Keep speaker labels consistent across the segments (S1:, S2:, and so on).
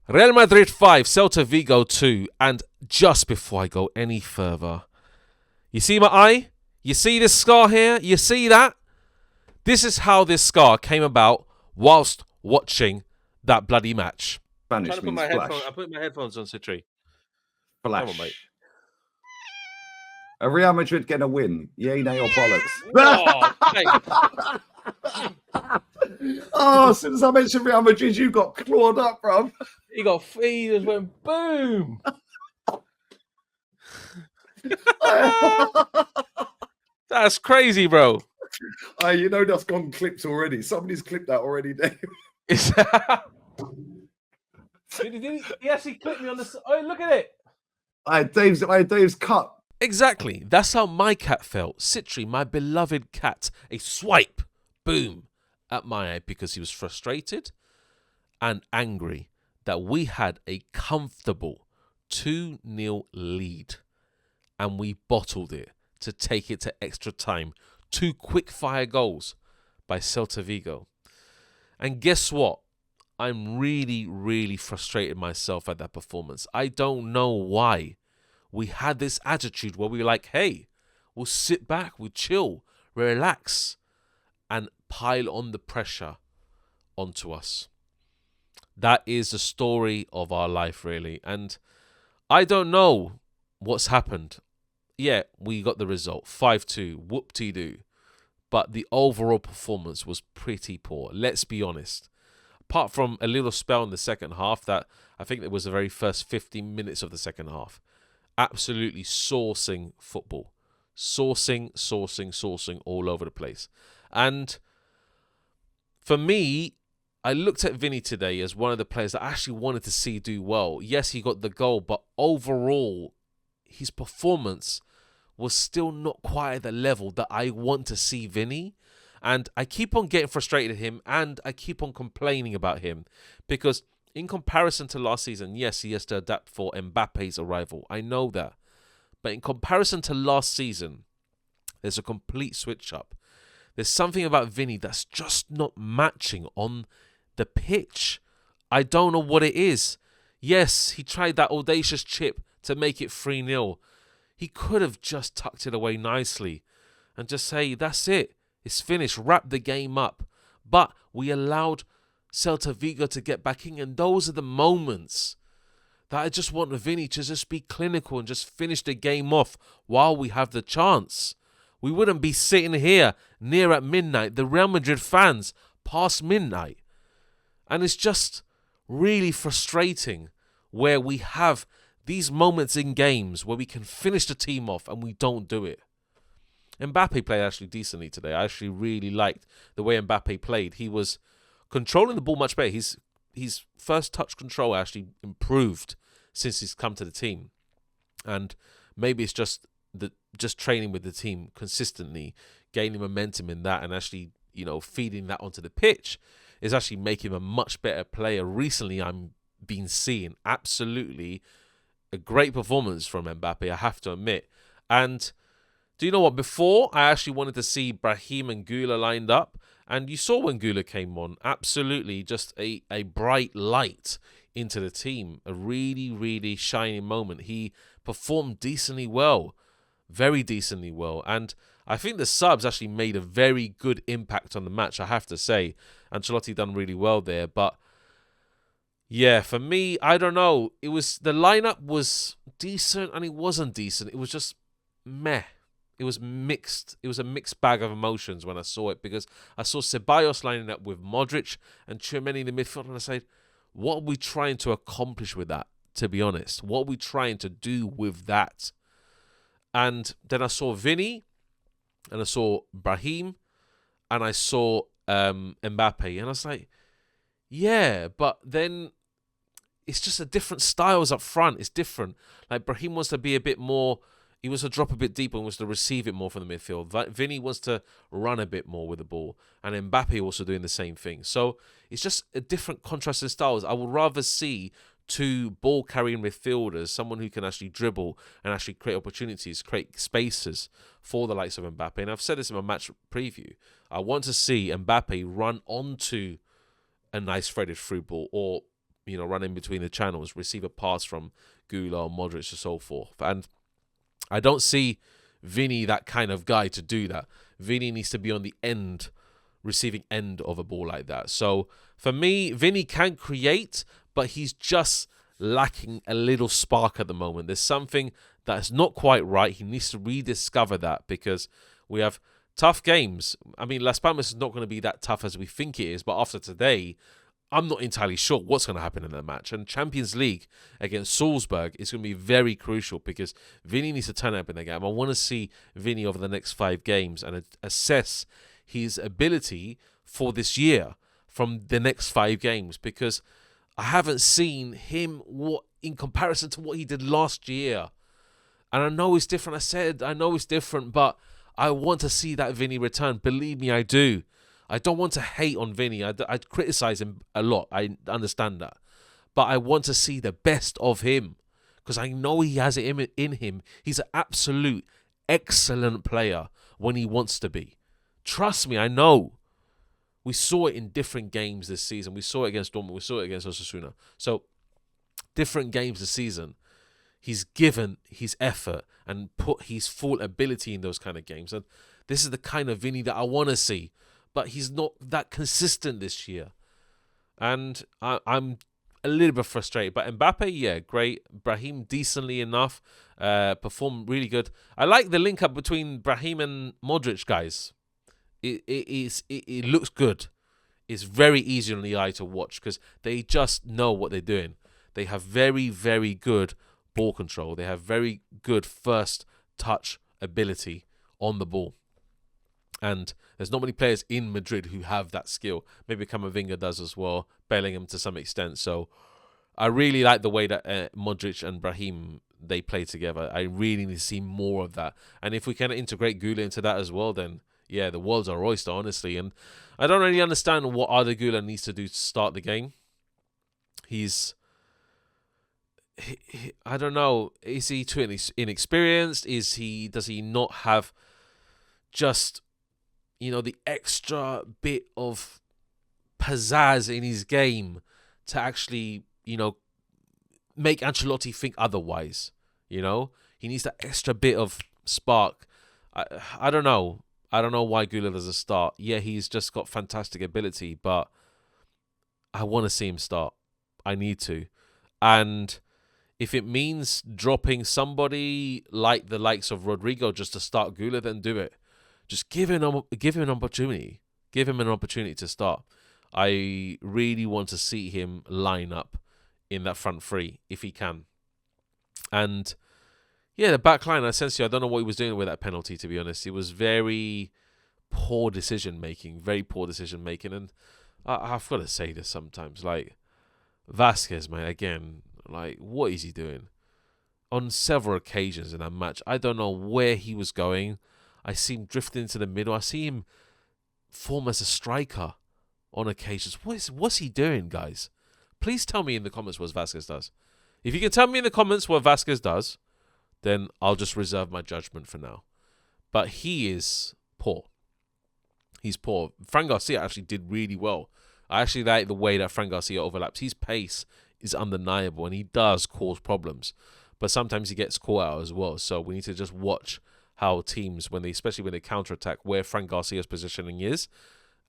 S1: Real Madrid 5, Celta Vigo 2. And just before I go any further, you see my eye? You see this scar here? You see that? This is how this scar came about whilst watching that bloody match.
S2: Spanish trying to put my
S1: headphones. I put my headphones on, Citri.
S2: Flash. Come on, mate. A Real Madrid getting a win. Yay, nay, or bollocks. Oh, as soon as I mentioned Real Madrid, you got clawed up, bro.
S1: He just went boom. That's crazy, bro.
S2: You know that's gone clipped already. Somebody's clipped that already, Dave.
S1: He actually clipped me on the... Oh, look at it.
S2: Dave's cut.
S1: Exactly. That's how my cat felt. Citri, my beloved cat, a swipe, boom, at my eye because he was frustrated and angry that we had a comfortable 2-0 lead and we bottled it to take it to extra time. 2 quick-fire goals by Celta Vigo. And guess what? I'm really, really frustrated myself at that performance. I don't know why. We had this attitude where we were like, hey, we'll sit back, we'll chill, relax, and pile on the pressure onto us. That is the story of our life, really. And I don't know what's happened. Yeah, we got the result, 5-2, whoop-de-doo. But the overall performance was pretty poor, let's be honest. Apart from a little spell in the second half, that I think it was the very first 15 minutes of the second half. Absolutely sourcing football. Sourcing all over the place. And for me, I looked at Vinny today as one of the players that I actually wanted to see do well. Yes, he got the goal, but overall, his performance was still not quite at the level that I want to see Vinny. And I keep on getting frustrated at him and I keep on complaining about him because in comparison to last season, yes, he has to adapt for Mbappe's arrival. I know that. But in comparison to last season, there's a complete switch up. There's something about Vinny that's just not matching on the pitch. I don't know what it is. Yes, he tried that audacious chip to make it 3-0. He could have just tucked it away nicely and just say, that's it. It's finished. Wrap the game up. But we allowed Celta Vigo to get back in, and those are the moments that I just want Vinny to just be clinical and just finish the game off while we have the chance. We wouldn't be sitting here near at midnight, the Real Madrid fans, past midnight. And it's just really frustrating where we have these moments in games where we can finish the team off and we don't do it. Mbappe played actually decently today. I actually really liked the way Mbappe played. He was controlling the ball much better. His first touch control actually improved since he's come to the team. And maybe it's just training with the team consistently, gaining momentum in that and actually, feeding that onto the pitch is actually making him a much better player. Recently, I'm been seeing absolutely a great performance from Mbappe, I have to admit. And do you know what? Before, I actually wanted to see Brahim and Guler lined up. And you saw when Guler came on, absolutely just a bright light into the team. A really, really shining moment. He performed decently well. Very decently well. And I think the subs actually made a very good impact on the match, I have to say. Ancelotti done really well there. But yeah, for me, I don't know. The lineup was decent and it wasn't decent. It was just meh. It was mixed. It was a mixed bag of emotions when I saw it because I saw Ceballos lining up with Modric and Tchouameni in the midfield and I said, what are we trying to accomplish with that, to be honest? What are we trying to do with that? And then I saw Vinny and I saw Brahim and I saw Mbappe and I was like, yeah, but then it's just a different styles up front. It's different. Like Brahim wants to be a bit more... He wants to drop a bit deeper and wants to receive it more from the midfield. Vinny wants to run a bit more with the ball. And Mbappe also doing the same thing. So it's just a different contrast in styles. I would rather see 2 ball-carrying midfielders, someone who can actually dribble and actually create opportunities, create spaces for the likes of Mbappe. And I've said this in my match preview. I want to see Mbappe run onto a nice threaded through ball or running between the channels, receive a pass from Guler or Modric and so forth. And I don't see Vini that kind of guy to do that. Vini needs to be on the receiving end of a ball like that. So for me, Vini can create, but he's just lacking a little spark at the moment. There's something that's not quite right. He needs to rediscover that, because we have tough games. I mean, Las Palmas is not going to be that tough as we think it is, but after today, I'm not entirely sure what's going to happen in that match. And Champions League against Salzburg is going to be very crucial, because Vini needs to turn up in the game. I want to see Vini over the next 5 games and assess his ability for this year from the next 5 games, because I haven't seen him in comparison to what he did last year. And I know it's different. I know it's different, but I want to see that Vini return. Believe me, I do. I don't want to hate on Vini. I criticize him a lot. I understand that. But I want to see the best of him, because I know he has it in him. He's an absolute excellent player when he wants to be. Trust me, I know. We saw it in different games this season. We saw it against Dortmund. We saw it against Osasuna. So, different games this season. He's given his effort and put his full ability in those kind of games. And this is the kind of Vini that I want to see. But he's not that consistent this year. And I'm a little bit frustrated. But Mbappe, yeah, great. Brahim, decently enough. Performed really good. I like the link up between Brahim and Modric, guys. It looks good. It's very easy on the eye to watch, because they just know what they're doing. They have very, very good ball control. They have very good first touch ability on the ball. And there's not many players in Madrid who have that skill. Maybe Camavinga does as well, Bellingham to some extent. So I really like the way that Modric and Brahim, they play together. I really need to see more of that. And if we can integrate Guler into that as well, then yeah, the world's our oyster, honestly. And I don't really understand what Arda Güler needs to do to start the game. I don't know. Is he too inexperienced? Does he not have just, the extra bit of pizzazz in his game to actually, make Ancelotti think otherwise? He needs that extra bit of spark. I don't know. I don't know why Guler doesn't start. Yeah, he's just got fantastic ability, but I want to see him start. I need to. And if it means dropping somebody like the likes of Rodrigo just to start Guler, then do it. Just give him an opportunity. Give him an opportunity to start. I really want to see him line up in that front three if he can. And yeah, the back line, Asensio, I don't know what he was doing with that penalty, to be honest. It was very poor decision making. And I've got to say this sometimes. Like, Vasquez, man, again, like, what is he doing? On several occasions in that match, I don't know where he was going. I see him drifting into the middle. I see him form as a striker on occasions. What's he doing, guys? Please tell me in the comments what Vasquez does. If you can tell me in the comments what Vasquez does, then I'll just reserve my judgment for now. But he is poor. He's poor. Fran Garcia actually did really well. I actually like the way that Fran Garcia overlaps. His pace is undeniable, and he does cause problems. But sometimes he gets caught out as well. So we need to just watch how teams, especially when they counterattack, where Fran Garcia's positioning is,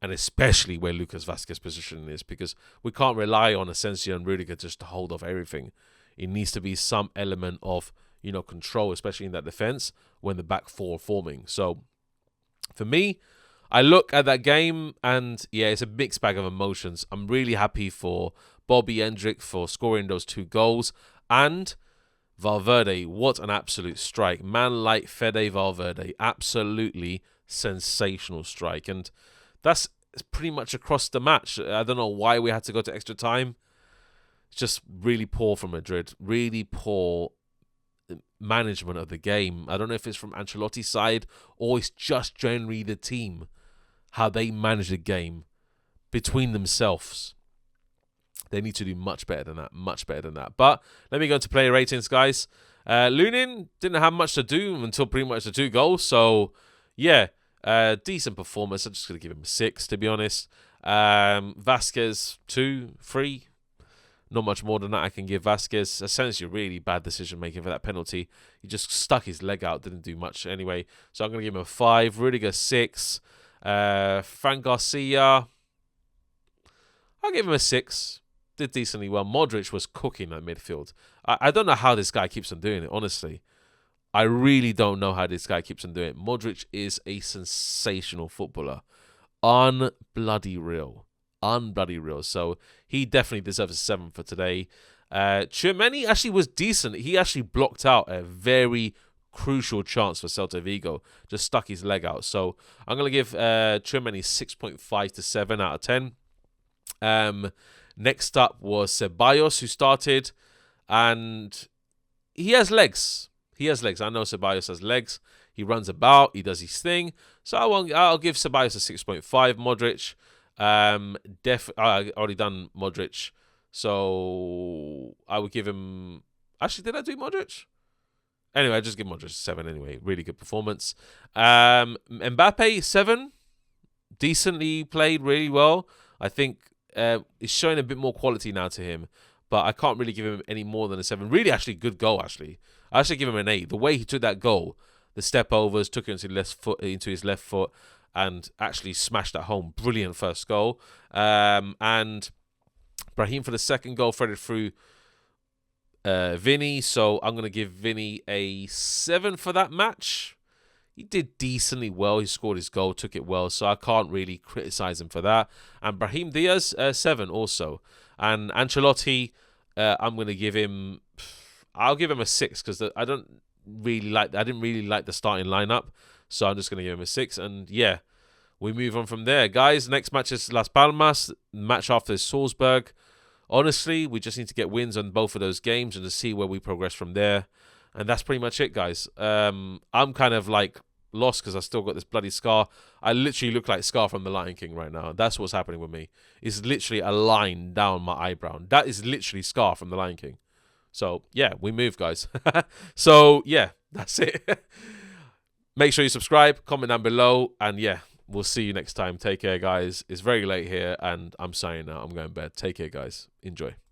S1: and especially where Lucas Vasquez's positioning is, because we can't rely on Asensio and Rudiger just to hold off everything. It needs to be some element of control, especially in that defense when the back four are forming. So for me, I look at that game and yeah, it's a mixed bag of emotions. I'm really happy for Bobby Hendrick for scoring those 2 goals, and Valverde, what an absolute strike. Man like Fede Valverde, absolutely sensational strike. And that's pretty much across the match. I don't know why we had to go to extra time. It's just really poor from Madrid. Really poor management of the game. I don't know if it's from Ancelotti's side or it's just generally the team, how they manage the game between themselves. They need to do much better than that. But let me go into player ratings, guys. Lunin didn't have much to do until pretty much the 2 goals. So, yeah, decent performance. I'm just going to give him a 6, to be honest. Vasquez, 2, 3. Not much more than that I can give Vasquez. Essentially, really bad decision making for that penalty. He just stuck his leg out, didn't do much anyway. So I'm going to give him a 5. Rudiger, 6. Frank Garcia, I'll give him a 6. Did decently well. Modric was cooking at midfield. I don't know how this guy keeps on doing it, honestly. I really don't know how this guy keeps on doing it. Modric is a sensational footballer. Unbloody real. Unbloody real. So he definitely deserves a 7 for today. Tchouaméni actually was decent. He actually blocked out a very crucial chance for Celta Vigo. Just stuck his leg out. So I'm going to give Tchouaméni 6.5 to 7 out of 10. Next up was Ceballos, who started. And he has legs. He has legs. I know Ceballos has legs. He runs about. He does his thing. So I'll give Ceballos a 6.5. Modric. I already done Modric. So I would give him... Actually, did I do Modric? Anyway, I just give Modric a 7 anyway. Really good performance. Mbappe, 7. Decently played, really well. I think he's showing a bit more quality now to him. But I can't really give him any more than a 7. Really, actually, good goal, actually. I actually give him an 8. The way he took that goal, the step overs, took it into his left foot, and actually smashed that home. Brilliant first goal. And Brahim for the second goal, threaded through Vinny. So I'm going to give Vinny a 7 for that match. He did decently well. He scored his goal, took it well. So I can't really criticize him for that. And Brahim Diaz, 7 also. And Ancelotti, I'm going to give him... I'll give him a 6 because I didn't really like the starting lineup. So I'm just going to give him a 6. And yeah, we move on from there. Guys, next match is Las Palmas. Match after is Salzburg. Honestly, we just need to get wins on both of those games and to see where we progress from there. And that's pretty much it, guys. I'm kind of like lost because I still got this bloody scar. I literally look like Scar from The Lion King right now. That's what's happening with me. It's literally a line down my eyebrow. That is literally Scar from The Lion King. So, yeah, we move, guys. So, yeah, that's it. Make sure you subscribe, comment down below, and yeah, we'll see you next time. Take care, guys. It's very late here, and I'm signing out. I'm going to bed. Take care, guys. Enjoy.